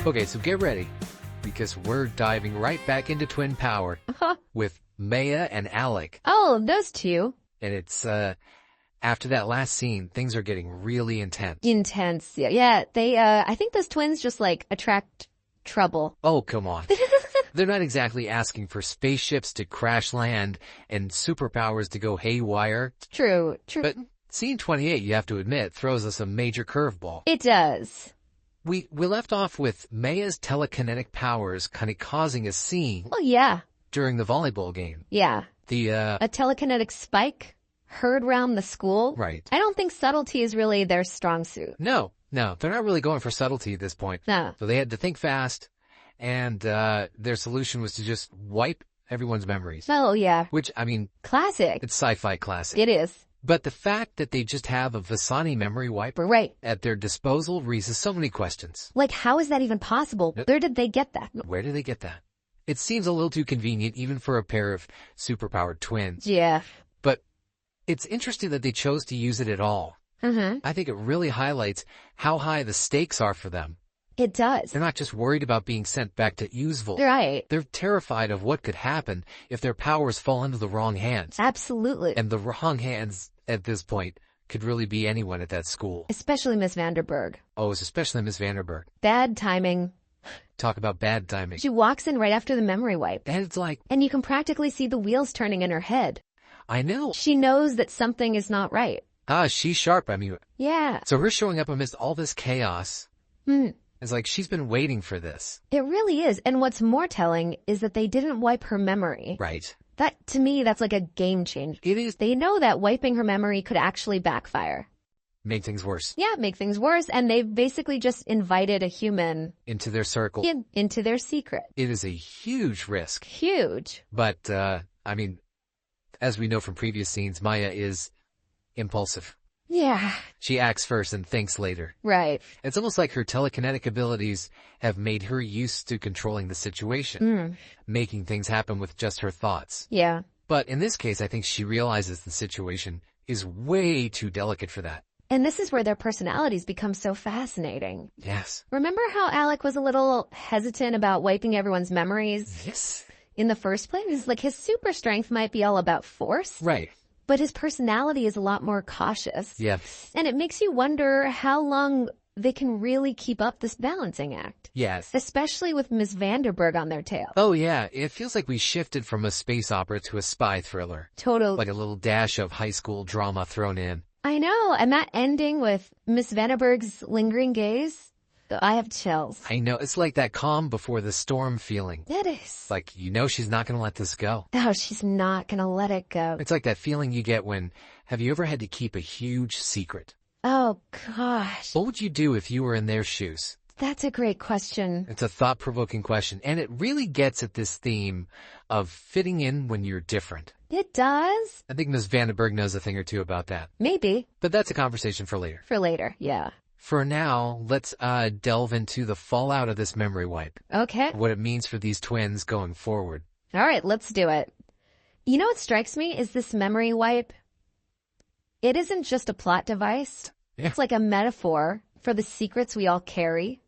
Okay, so get ready, because we're diving right back into twin power with Maia and Alec. Oh, those two. And it's, after that last scene, things are getting really intense. Intense. Yeah, they, I think those twins just, attract trouble. Oh, come on. They're not exactly asking for spaceships to crash land and superpowers to go haywire. True. But scene 28, you have to admit, throws us a major curveball. It does. We left off with Maia's telekinetic powers kind of causing a scene. Well, yeah. During the volleyball game. Yeah. A telekinetic spike heard round the school. Right. I don't think subtlety is really their strong suit. No, they're not really going for subtlety at this point. No. So they had to think fast, and their solution was to just wipe everyone's memories. Oh, yeah. Which, I mean... Classic. It's sci-fi classic. It is. But the fact that they just have a Vysani memory wipe at their disposal raises so many questions. How is that even possible? Where did they get that? Where did they get that? It seems a little too convenient even for a pair of superpowered twins. Yeah. But it's interesting that they chose to use it at all. Mm-hmm. I think it really highlights how high the stakes are for them. It does. They're not just worried about being sent back to Useful. Right. They're terrified of what could happen if their powers fall into the wrong hands. Absolutely. And the wrong hands at this point could really be anyone at that school. Especially Miss Vanderburg. Oh, it's especially Miss Vanderburg. Bad timing. Talk about bad timing. She walks in right after the memory wipe. And it's like... And you can practically see the wheels turning in her head. I know. She knows that something is not right. She's sharp, I mean. Yeah. So her showing up amidst all this chaos... It's like she's been waiting for this. It really is. And what's more telling is that they didn't wipe her memory. Right. That, to me, that's like a game changer. It is. They know that wiping her memory could actually backfire. Make things worse. Yeah, make things worse. And they've basically just invited a human... into their circle. Into their secret. It is a huge risk. Huge. But, I mean, as we know from previous scenes, Maia is impulsive. Yeah. She acts first and thinks later. Right. It's almost like her telekinetic abilities have made her used to controlling the situation, making things happen with just her thoughts. Yeah. But in this case, I think she realizes the situation is way too delicate for that. And this is where their personalities become so fascinating. Yes. Remember how Alec was a little hesitant about wiping everyone's memories? Yes. In the first place? His super strength might be all about force. Right. But his personality is a lot more cautious. Yeah. And it makes you wonder how long they can really keep up this balancing act. Yes. Especially with Miss Vanderburg on their tail. Oh, yeah. It feels like we shifted from a space opera to a spy thriller. Totally. Like a little dash of high school drama thrown in. I know. And that ending with Miss Vanderburg's lingering gaze, I have chills. I know. It's like that calm before the storm feeling. It is. Like, you know she's not going to let this go. No, she's not going to let it go. It's like that feeling you get when, have you ever had to keep a huge secret? Oh, gosh. What would you do if you were in their shoes? That's a great question. It's a thought-provoking question, and it really gets at this theme of fitting in when you're different. It does? I think Miss Vanderburg knows a thing or two about that. Maybe. But that's a conversation for later. For later, yeah. For now, let's delve into the fallout of this memory wipe. Okay. What it means for these twins going forward. All right, let's do it. You know what strikes me is this memory wipe. It isn't just a plot device. Yeah. It's like a metaphor for the secrets we all carry.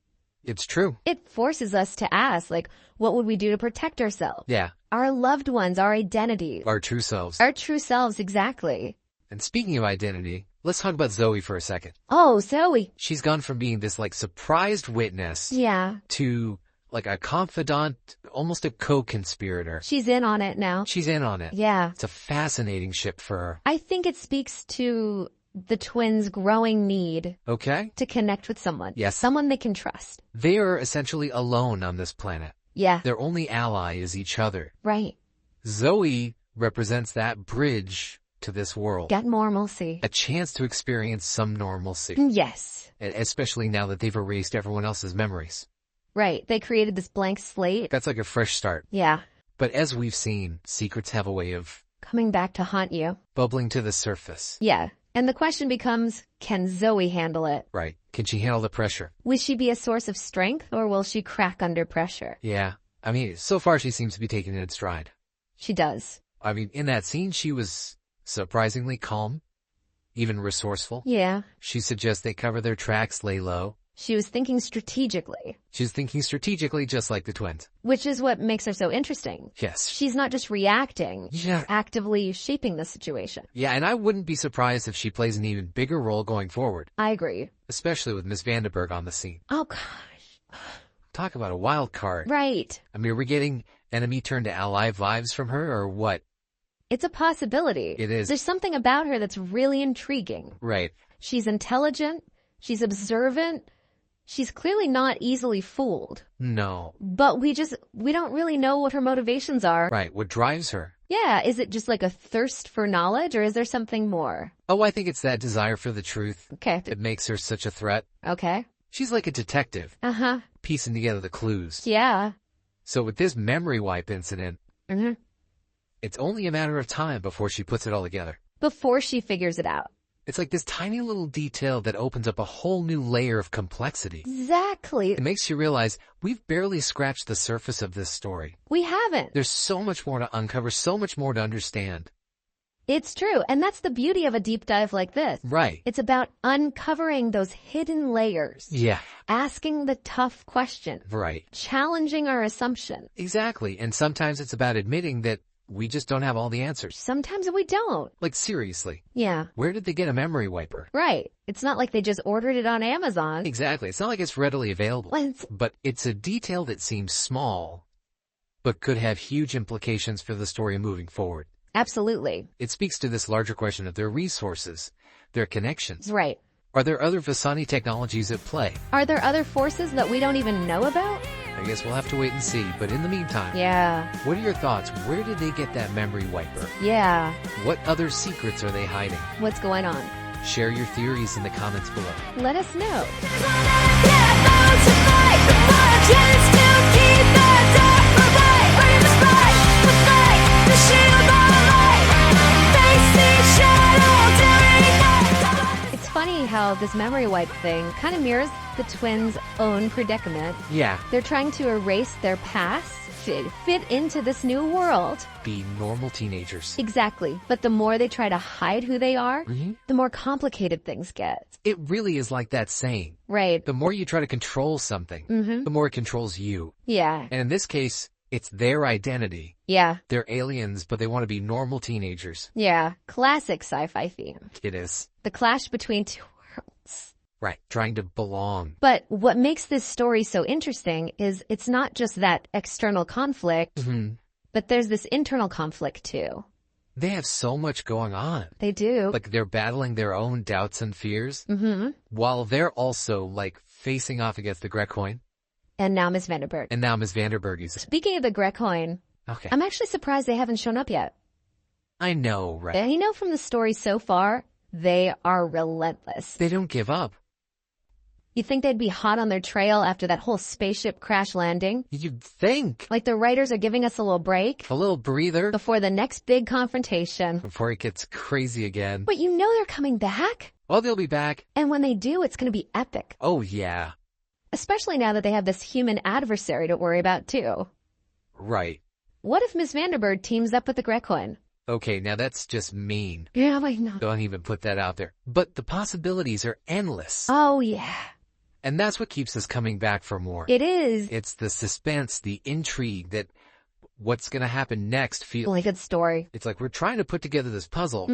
It's true. It forces us to ask, what would we do to protect ourselves? Yeah. Our loved ones, our identity. Our true selves. Our true selves, exactly. And speaking of identity, let's talk about Zoey for a second. Oh, Zoey. She's gone from being this, surprised witness. Yeah. To, a confidant, almost a co-conspirator. She's in on it now. She's in on it. Yeah. It's a fascinating shift for her. I think it speaks to the twins' growing need. Okay. To connect with someone. Yes. Someone they can trust. They are essentially alone on this planet. Yeah. Their only ally is each other. Right. Zoey represents that bridge to this world. Get normalcy. A chance to experience some normalcy. Yes. Especially now that they've erased everyone else's memories. Right. They created this blank slate. That's like a fresh start. Yeah. But as we've seen, secrets have a way of coming back to haunt you. Bubbling to the surface. Yeah. And the question becomes, can Zoey handle it? Right. Can she handle the pressure? Will she be a source of strength or will she crack under pressure? Yeah. I mean, so far she seems to be taking it in stride. She does. I mean, in that scene, she was surprisingly calm, even resourceful. Yeah. She suggests they cover their tracks, lay low. She was thinking strategically. She's thinking strategically just like the twins. Which is what makes her so interesting. Yes. She's not just reacting. Yeah. She's actively shaping the situation. Yeah, and I wouldn't be surprised if she plays an even bigger role going forward. I agree. Especially with Miss Vanderburg on the scene. Oh, gosh. Talk about a wild card. Right. I mean, are we getting enemy turned to ally vibes from her, or what? It's a possibility. It is. There's something about her that's really intriguing. Right. She's intelligent. She's observant. She's clearly not easily fooled. No. But we don't really know what her motivations are. Right. What drives her? Yeah. Is it just like a thirst for knowledge, or is there something more? Oh, I think it's that desire for the truth. Okay. That makes her such a threat. Okay. She's like a detective. Uh-huh. Piecing together the clues. Yeah. So with this memory wipe incident, Mm-hmm. it's only a matter of time before she puts it all together. Before she figures it out. It's like this tiny little detail that opens up a whole new layer of complexity. Exactly. It makes you realize we've barely scratched the surface of this story. We haven't. There's so much more to uncover, so much more to understand. It's true. And that's the beauty of a deep dive like this. Right. It's about uncovering those hidden layers. Yeah. Asking the tough question. Right. Challenging our assumption. Exactly. And sometimes it's about admitting that we just don't have all the answers. Sometimes we don't. Like, seriously. Yeah. Where did they get a memory wiper? Right. It's not like they just ordered it on Amazon. Exactly. It's not like it's readily available. But it's a detail that seems small, but could have huge implications for the story moving forward. Absolutely. It speaks to this larger question of their resources, their connections. Right. Are there other Vysani technologies at play? Are there other forces that we don't even know about? I guess we'll have to wait and see, but in the meantime, Yeah. what are your thoughts? Where did they get that memory wiper? Yeah. What other secrets are they hiding? What's going on? Share your theories in the comments below. Let us know. It's funny how this memory wipe thing kind of mirrors the twins' own predicament. Yeah. They're trying to erase their past to fit into this new world. Be normal teenagers. Exactly. But the more they try to hide who they are, Mm-hmm. the more complicated things get. It really is like that saying. Right. The more you try to control something, the more it controls you. Yeah. And in this case, it's their identity. Yeah. They're aliens, but they want to be normal teenagers. Yeah. Classic sci-fi theme. It is. The clash between two worlds. Right. Trying to belong. But what makes this story so interesting is it's not just that external conflict, but there's this internal conflict too. They have so much going on. They do. Like they're battling their own doubts and fears, while they're also like facing off against the Grecoin. And now Miss Vanderburg. And now Miss Vanderburg is. Speaking of the Grecoin, Okay. I'm actually surprised they haven't shown up yet. I know, right? And you know from the story so far, they are relentless. They don't give up. You think they'd be hot on their trail after that whole spaceship crash landing? You'd think. Like the writers are giving us a little break A little breather before the next big confrontation. before it gets crazy again. But you know they're coming back. Well, they'll be back. And when they do, it's going to be epic. Oh, yeah. Especially now that they have this human adversary to worry about too. Right. What if Miss Vanderburg teams up with the Grecoin? Okay, now that's just mean. Yeah, I know. Don't even put that out there. But the possibilities are endless. Oh, yeah. And that's what keeps us coming back for more. It is. It's the suspense, the intrigue that what's going to happen next Really good story. It's like we're trying to put together this puzzle,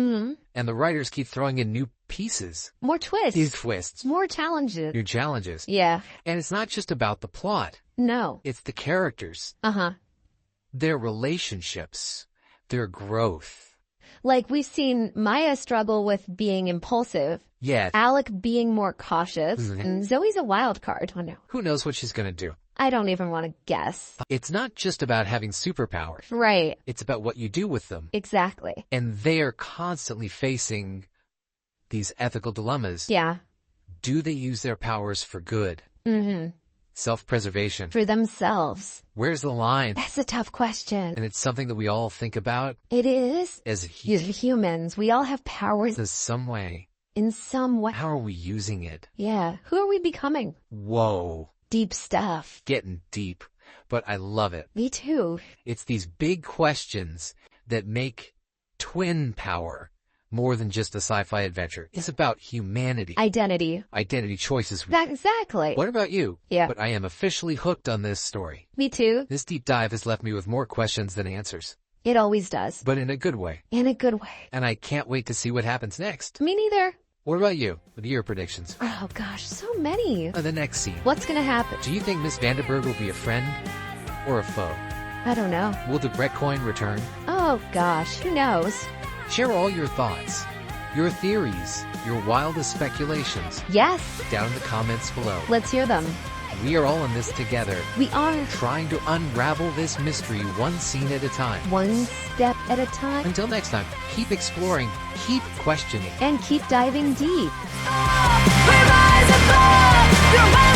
and the writers keep throwing in new pieces. More twists. These twists. More challenges. New challenges. Yeah. And it's not just about the plot. No. It's the characters. Uh-huh. Their relationships. Their growth. Like we've seen Maia struggle with being impulsive. Yeah. Alec being more cautious. And Zoe's a wild card. Oh no. Who knows what she's going to do? I don't even want to guess. It's not just about having superpowers. Right. It's about what you do with them. Exactly. And they are constantly facing these ethical dilemmas. Yeah. Do they use their powers for good? Self-preservation. For themselves. Where's the line? That's a tough question. And it's something that we all think about It is. as Humans, we all have powers in some way. in some way. How are we using it? Yeah. Who are we becoming? Whoa. Deep stuff. Getting deep. But I love it. Me too. It's these big questions that make twin power more than just a sci-fi adventure. It's about humanity. Identity. Identity choices. Exactly. What about you? Yeah. But I am officially hooked on this story. Me too. This deep dive has left me with more questions than answers. It always does. But in a good way. In a good way. And I can't wait to see what happens next. Me neither. What about you? What are your predictions? Oh gosh, so many. The next scene. What's gonna happen? Do you think Miss Vanderburg will be a friend or a foe? I don't know. Will the Brett coin return? Oh gosh, who knows? Share all your thoughts, your theories, your wildest speculations Yes. down in the comments below. Let's hear them. We are all in this together, We are trying to unravel this mystery one scene at a time. one step at a time Until next time, keep exploring, keep questioning. and keep diving deep. We rise above the